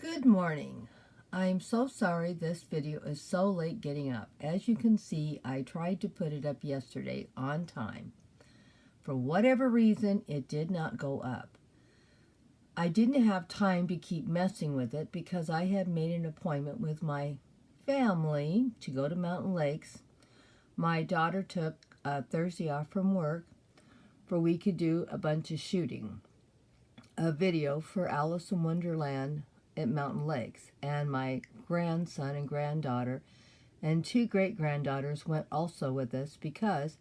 Good morning. I'm so sorry this video is so late getting up. As you can see, I tried to put it up yesterday on time. For whatever reason, it did not go up. I didn't have time to keep messing with it because I had made an appointment with my family to go to Mountain Lakes. My daughter took Thursday off from work for we could do a bunch of shooting. A video for Alice in Wonderland at Mountain Lakes, and my grandson and granddaughter and two great-granddaughters went also with us because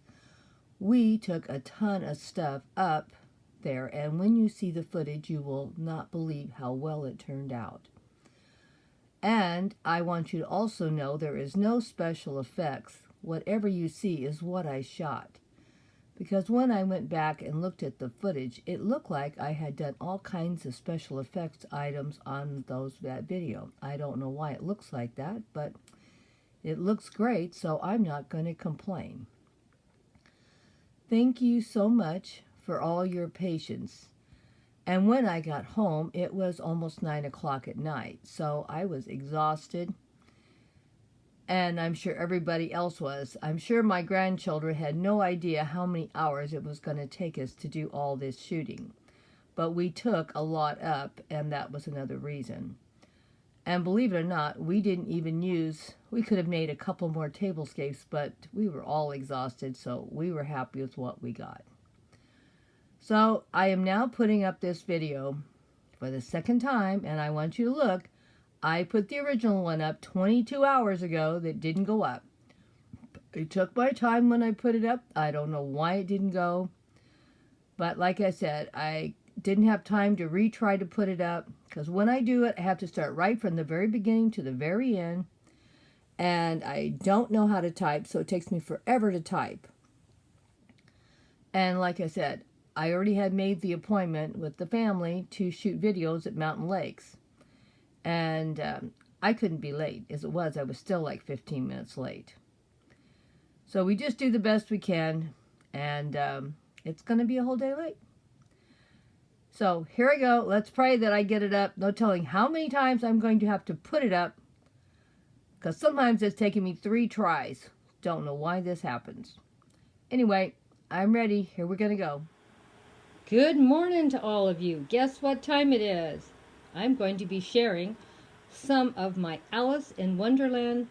we took a ton of stuff up there, and when you see the footage you will not believe how well it turned out. And I want you to also know there is no special effects. Whatever you see is what I shot. Because when I went back and looked at the footage, it looked like I had done all kinds of special effects items on that video. I don't know why it looks like that, but it looks great, so I'm not going to complain. Thank you so much for all your patience. And when I got home, it was almost 9 o'clock at night, so I was exhausted. And I'm sure everybody else was. I'm sure my grandchildren had no idea how many hours it was going to take us to do all this shooting. But we took a lot up, and that was another reason. And believe it or not, we didn't even we could have made a couple more tablescapes, but we were all exhausted, so we were happy with what we got. So I am now putting up this video for the second time, and I want you to look. I put the original one up 22 hours ago that didn't go up. It took my time when I put it up. I don't know why it didn't go. But like I said, I didn't have time to retry to put it up. Because when I do it, I have to start right from the very beginning to the very end. And I don't know how to type, so it takes me forever to type. And like I said, I already had made the appointment with the family to shoot videos at Mountain Lakes. And I couldn't be late. As it was, I was still like 15 minutes late. So we just do the best we can, and it's going to be a whole day late. So here I go. Let's pray that I get it up. No telling how many times I'm going to have to put it up, because sometimes it's taking me 3 tries. Don't know why this happens. Anyway, I'm ready. Here we're going to go. Good morning to all of you. Guess what time it is? I'm going to be sharing some of my Alice in Wonderland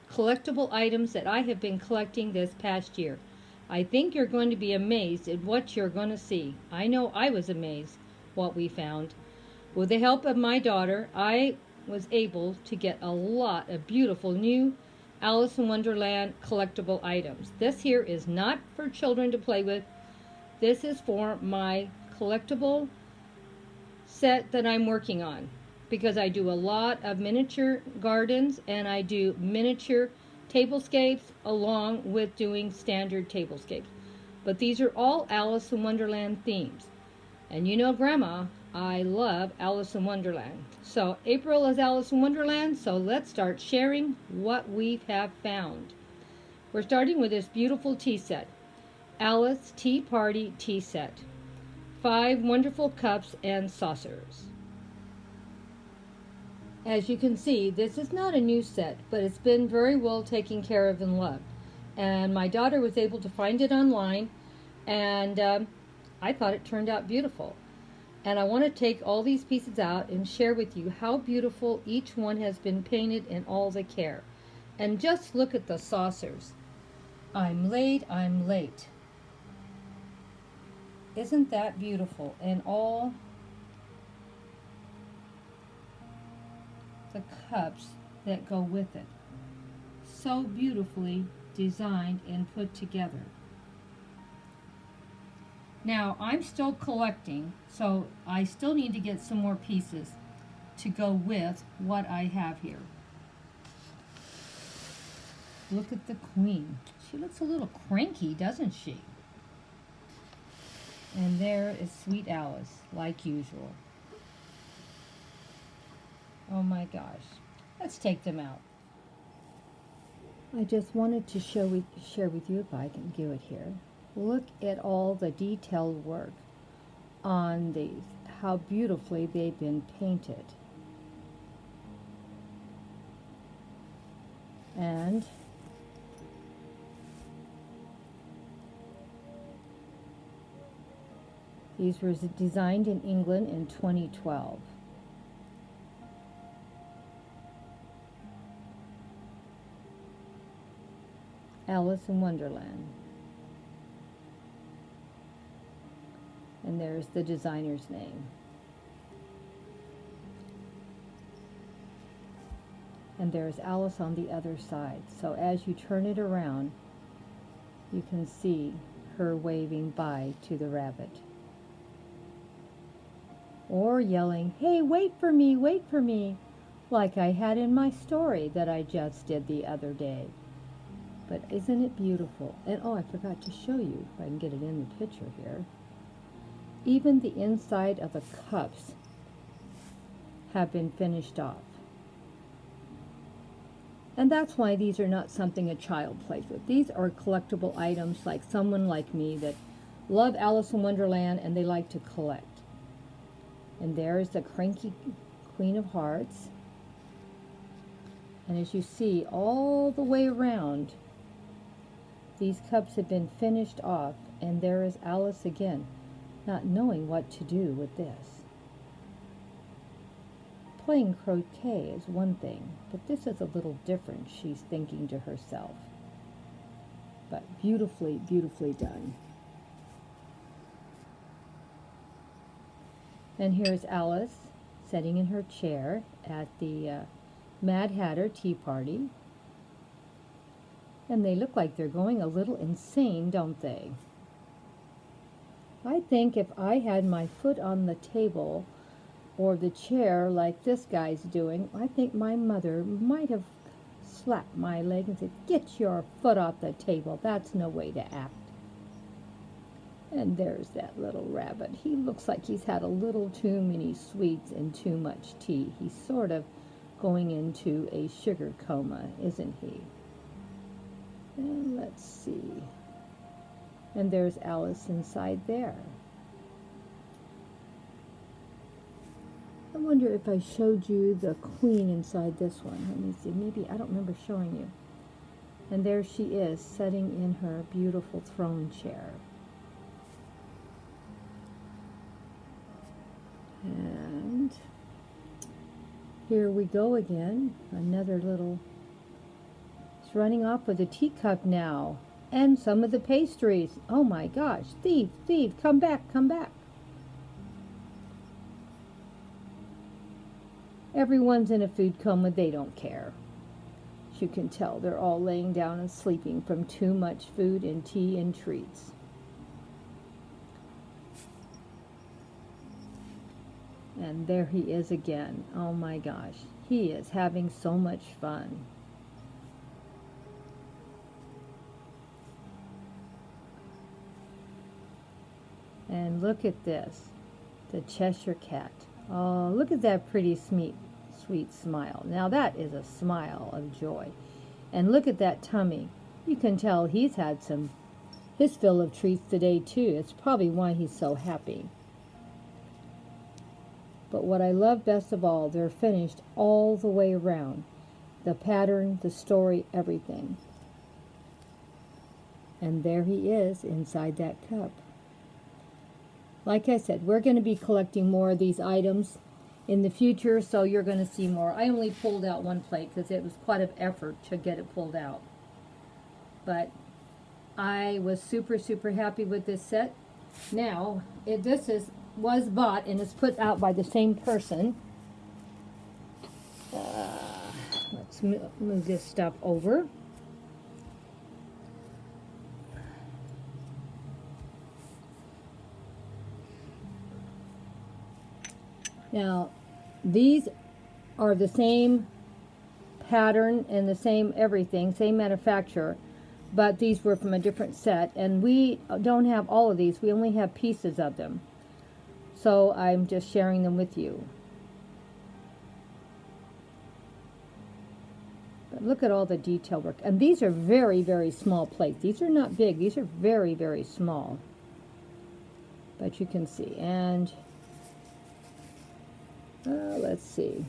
collectible items that I have been collecting this past year. I think you're going to be amazed at what you're going to see. I know I was amazed what we found. With the help of my daughter, I was able to get a lot of beautiful new Alice in Wonderland collectible items. This here is not for children to play with. This is for my collectible set that I'm working on, because I do a lot of miniature gardens and I do miniature tablescapes along with doing standard tablescapes. But these are all Alice in Wonderland themes. And you know, Grandma, I love Alice in Wonderland. So April is Alice in Wonderland, so let's start sharing what we have found. We're starting with this beautiful tea set. Alice Tea Party tea set. 5 wonderful cups and saucers. As you can see, this is not a new set, but it's been very well taken care of and loved. And my daughter was able to find it online, and I thought it turned out beautiful. And I want to take all these pieces out and share with you how beautiful each one has been painted and all the care. And just look at the saucers. I'm late, I'm late. Isn't that beautiful? And all the cups that go with it. So beautifully designed and put together. Now, I'm still collecting, so I still need to get some more pieces to go with what I have here. Look at the Queen. She looks a little cranky, doesn't she? And there is Sweet Alice, like usual. Oh my gosh. Let's take them out. I just wanted to share with you, if I can do it here. Look at all the detailed work on these. How beautifully they've been painted. And these were designed in England in 2012. Alice in Wonderland. And there's the designer's name. And there's Alice on the other side. So as you turn it around, you can see her waving bye to the rabbit. Or yelling, "Hey, wait for me," like I had in my story that I just did the other day. But isn't it beautiful? And oh, I forgot to show you, if I can get it in the picture here. Even the inside of the cups have been finished off. And that's why these are not something a child plays with. These are collectible items like someone like me that love Alice in Wonderland and they like to collect. And there's the cranky Queen of Hearts. And as you see, all the way around, these cups have been finished off. And there is Alice again, not knowing what to do with this. Playing croquet is one thing, but this is a little different, she's thinking to herself. But beautifully, beautifully done. And here's Alice sitting in her chair at the Mad Hatter Tea Party. And they look like they're going a little insane, don't they? I think if I had my foot on the table or the chair like this guy's doing, I think my mother might have slapped my leg and said, "Get your foot off the table. That's no way to act." And there's that little rabbit. He looks like he's had a little too many sweets and too much tea. He's sort of going into a sugar coma, isn't he? And let's see. And there's Alice inside there. I wonder if I showed you the queen inside this one. Let me see. Maybe, I don't remember showing you. And there she is, sitting in her beautiful throne chair. And here we go again. Another little... It's running off with a teacup now. And some of the pastries. Oh my gosh. Thief, thief, come back, come back. Everyone's in a food coma. They don't care. As you can tell, they're all laying down and sleeping from too much food and tea and treats. And there he is again. Oh my gosh. He is having so much fun. And look at this. The Cheshire Cat. Oh, look at that pretty sweet smile. Now that is a smile of joy. And look at that tummy. You can tell he's had his fill of treats today too. It's probably why he's so happy. But what I love best of all, they're finished all the way around. The pattern, the story, everything. And there he is inside that cup. Like I said, we're going to be collecting more of these items in the future, so you're going to see more. I only pulled out one plate because it was quite an effort to get it pulled out. But I was super, super happy with this set. Now, was bought and is put out by the same person. Let's move this stuff over. Now, these are the same pattern and the same everything, same manufacturer, but these were from a different set, and we don't have all of these. We only have pieces of them. So I'm just sharing them with you. But look at all the detail work. And these are very, very small plates. These are not big. These are very, very small. But you can see. And let's see.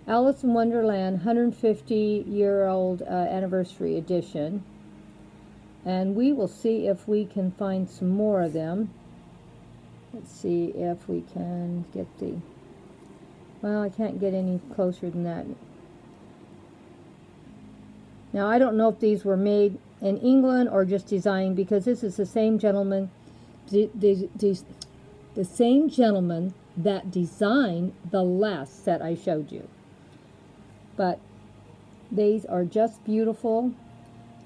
Alice in Wonderland 150-year-old anniversary edition. And we will see if we can find some more of them. Let's see if we can get the... Well, I can't get any closer than that. Now, I don't know if these were made in England or just designed, because this is the same gentleman, the same gentleman that designed the last set I showed you. But these are just beautiful,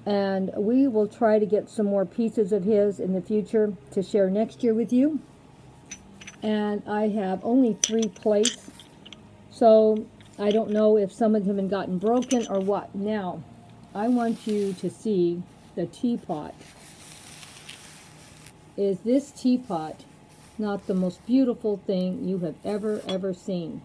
and we will try to get some more pieces of his in the future to share next year with you. And I have only 3 plates, so I don't know if some of them have gotten broken or what. Now, I want you to see the teapot. Is this teapot not the most beautiful thing you have ever seen?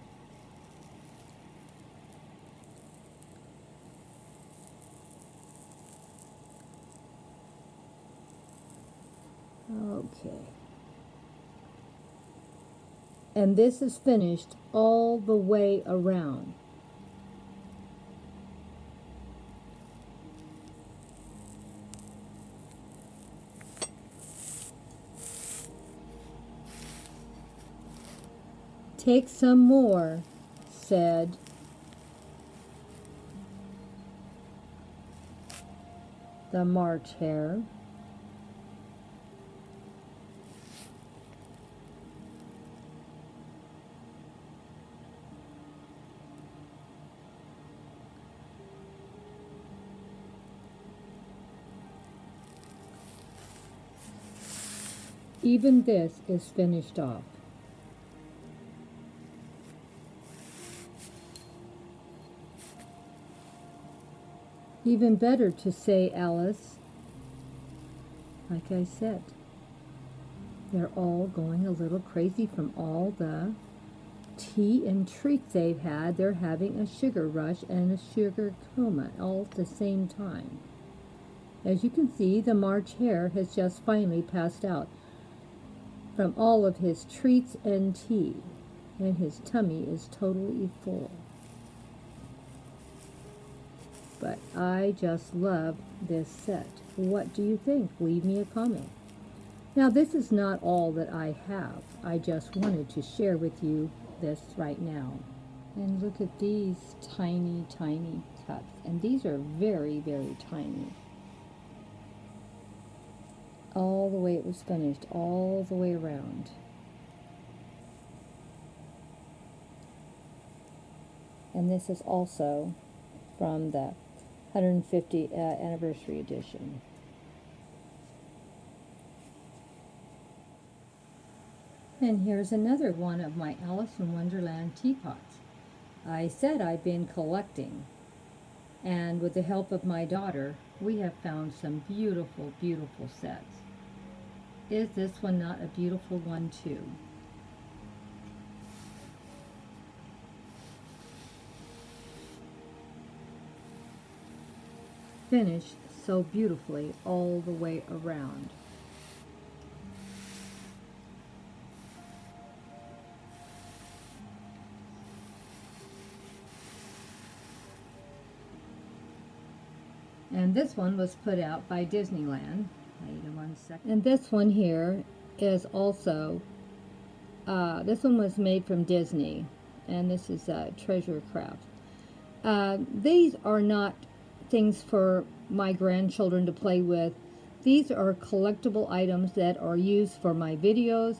Okay. And this is finished all the way around. Take some more, said the March hare. Even this is finished off. Even better to say, Alice, like I said, they're all going a little crazy from all the tea and treats they've had. They're having a sugar rush and a sugar coma all at the same time. As you can see, the March hare has just finally passed out from all of his treats and tea, and his tummy is totally full. But I just love this set. What do you think? Leave me a comment. Now, this is not all that I have. I just wanted to share with you this right now. And look at these tiny, tiny cups. And these are very, very tiny. All the way it was finished, all the way around. And this is also from the 150 anniversary edition. And here's another one of my Alice in Wonderland teapots. I said I've been collecting, and with the help of my daughter, we have found some beautiful, beautiful sets. Is this one not a beautiful one too? Finished so beautifully all the way around. And this one was put out by Disneyland. Wait 1 second. And this one here is also, this one was made from Disney, and this is Treasure Craft. These are not things for my grandchildren to play with. These are collectible items that are used for my videos.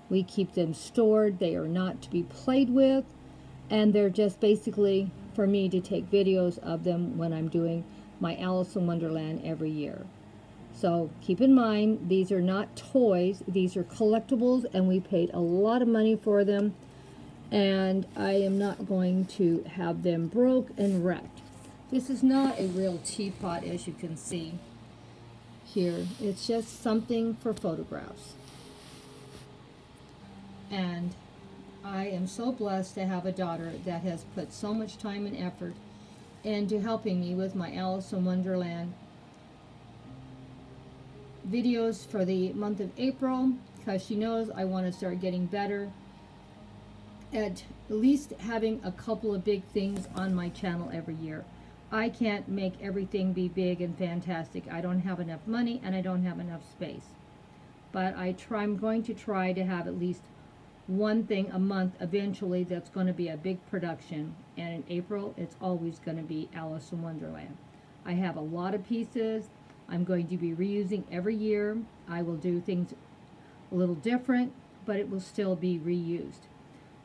We keep them stored. They are not to be played with, and they're just basically for me to take videos of them when I'm doing my Alice in Wonderland every year. So keep in mind, these are not toys. These are collectibles, and we paid a lot of money for them, and I am not going to have them broke and wrecked. This is not a real teapot, as you can see here. It's just something for photographs. And I am so blessed to have a daughter that has put so much time and effort into helping me with my Alice in Wonderland videos for the month of April, because she knows I want to start getting better at least having a couple of big things on my channel every year. I can't make everything be big and fantastic. I don't have enough money and I don't have enough space. But I'm going to try to have at least one thing a month eventually that's going to be a big production. And in April, it's always going to be Alice in Wonderland. I have a lot of pieces I'm going to be reusing every year. I will do things a little different, but it will still be reused.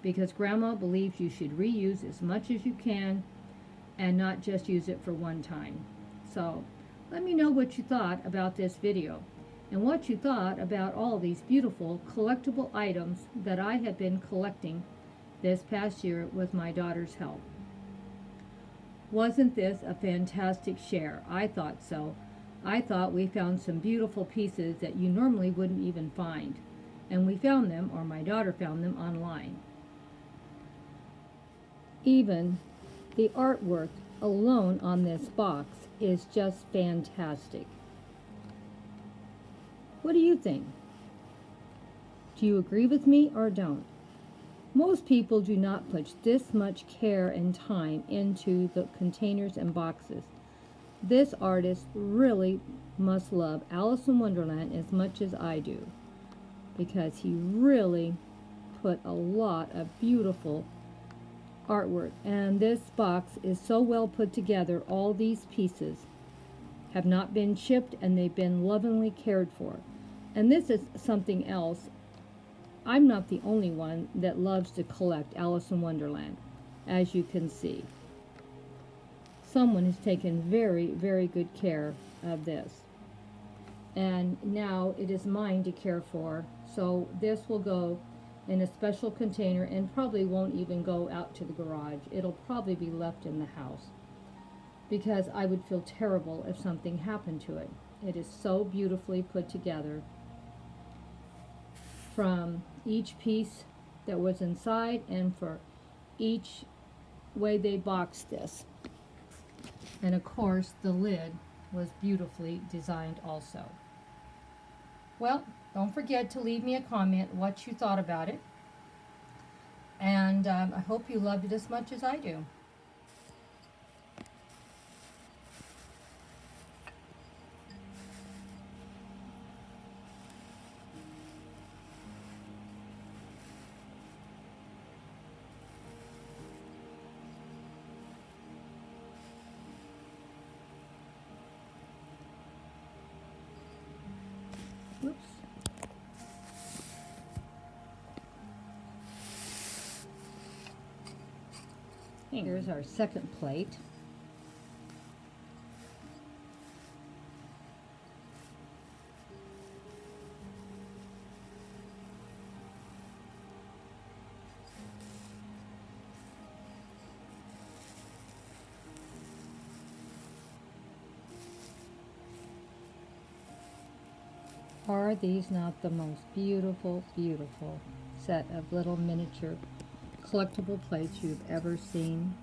Because Grandma believes you should reuse as much as you can and not just use it for one time. So let me know what you thought about this video and what you thought about all these beautiful collectible items that I have been collecting this past year with my daughter's help. Wasn't this a fantastic share? I thought so. I thought we found some beautiful pieces that you normally wouldn't even find. And we found them, or my daughter found them, online. Even the artwork alone on this box is just fantastic. What do you think? Do you agree with me or don't? Most people do not put this much care and time into the containers and boxes. This artist really must love Alice in Wonderland as much as I do, because he really put a lot of beautiful artwork. And this box is so well put together. All these pieces have not been chipped and they've been lovingly cared for. And this is something else. I'm not the only one that loves to collect Alice in Wonderland, as you can see. Someone has taken very, very good care of this. And now it is mine to care for. So this will go in a special container and probably won't even go out to the garage. It'll probably be left in the house, because I would feel terrible if something happened to it. It is so beautifully put together, from each piece that was inside and for each way they boxed this. And of course the lid was beautifully designed also. Well, don't forget to leave me a comment what you thought about it. And I hope you loved it as much as I do. Oops. Here's our second plate. Are these not the most beautiful, beautiful set of little miniature collectible plates you've ever seen?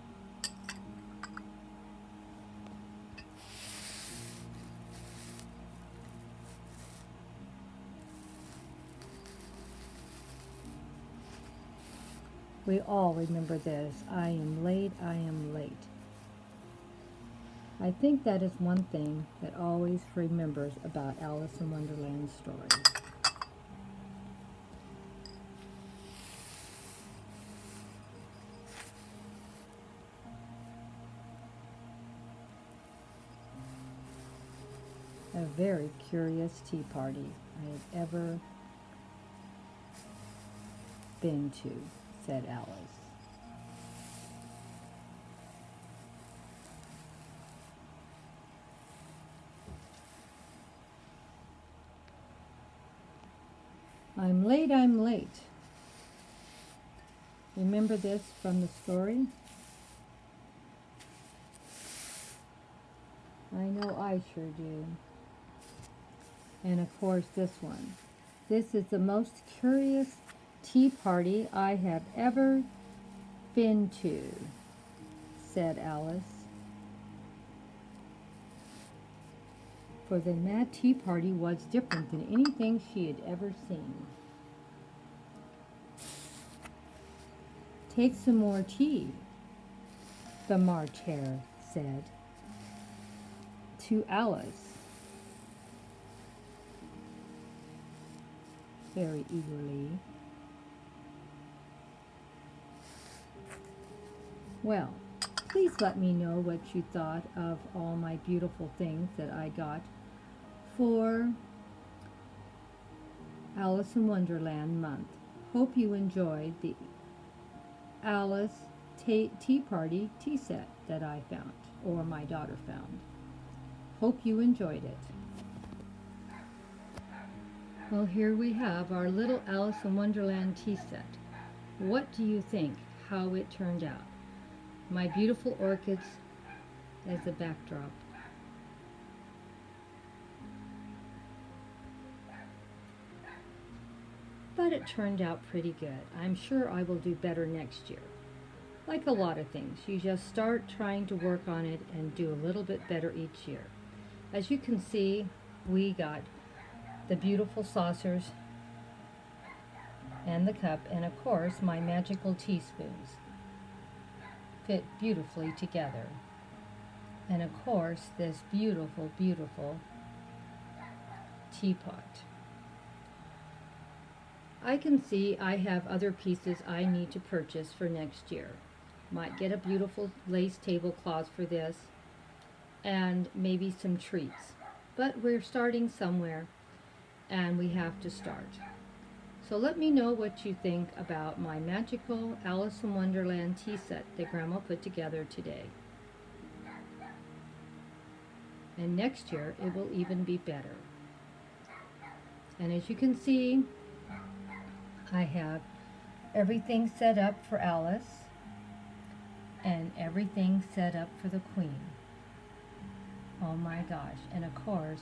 We all remember this. I am late, I am late. I think that is one thing that always remembers about Alice in Wonderland's story. A very curious tea party I have ever been to, said Alice. I'm late, I'm late. Remember this from the story? I know I sure do. And of course this one. This is the most curious tea party I have ever been to, said Alice. For the Mad Tea Party was different than anything she had ever seen. take some more tea, the March Hare said to Alice very eagerly. Well, please let me know what you thought of all my beautiful things that I got for Alice in Wonderland month. Hope you enjoyed the Alice Tea Party tea set that I found, or my daughter found. Hope you enjoyed it. Well, here we have our little Alice in Wonderland tea set. What do you think how it turned out? My beautiful orchids as a backdrop. But it turned out pretty good. I'm sure I will do better next year. Like a lot of things, you just start trying to work on it and do a little bit better each year. As you can see, we got the beautiful saucers and the cup, and of course my magical teaspoons fit beautifully together. And of course this beautiful, beautiful teapot. I can see I have other pieces I need to purchase for next year. Might get a beautiful lace tablecloth for this, and maybe some treats. But we're starting somewhere, and we have to start. So let me know what you think about my magical Alice in Wonderland tea set that Grandma put together today. And next year it will even be better. And as you can see, I have everything set up for Alice and everything set up for the Queen. Oh my gosh. And of course,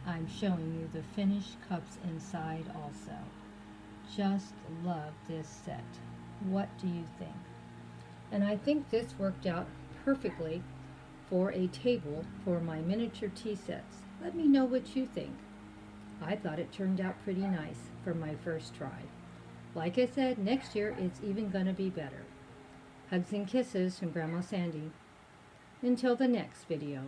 I'm showing you the finished cups inside also. Just love this set. What do you think? And I think this worked out perfectly for a table for my miniature tea sets. Let me know what you think. I thought it turned out pretty nice for my first try. Like I said, next year it's even going to be better. Hugs and kisses from Grandma Sandy. Until the next video.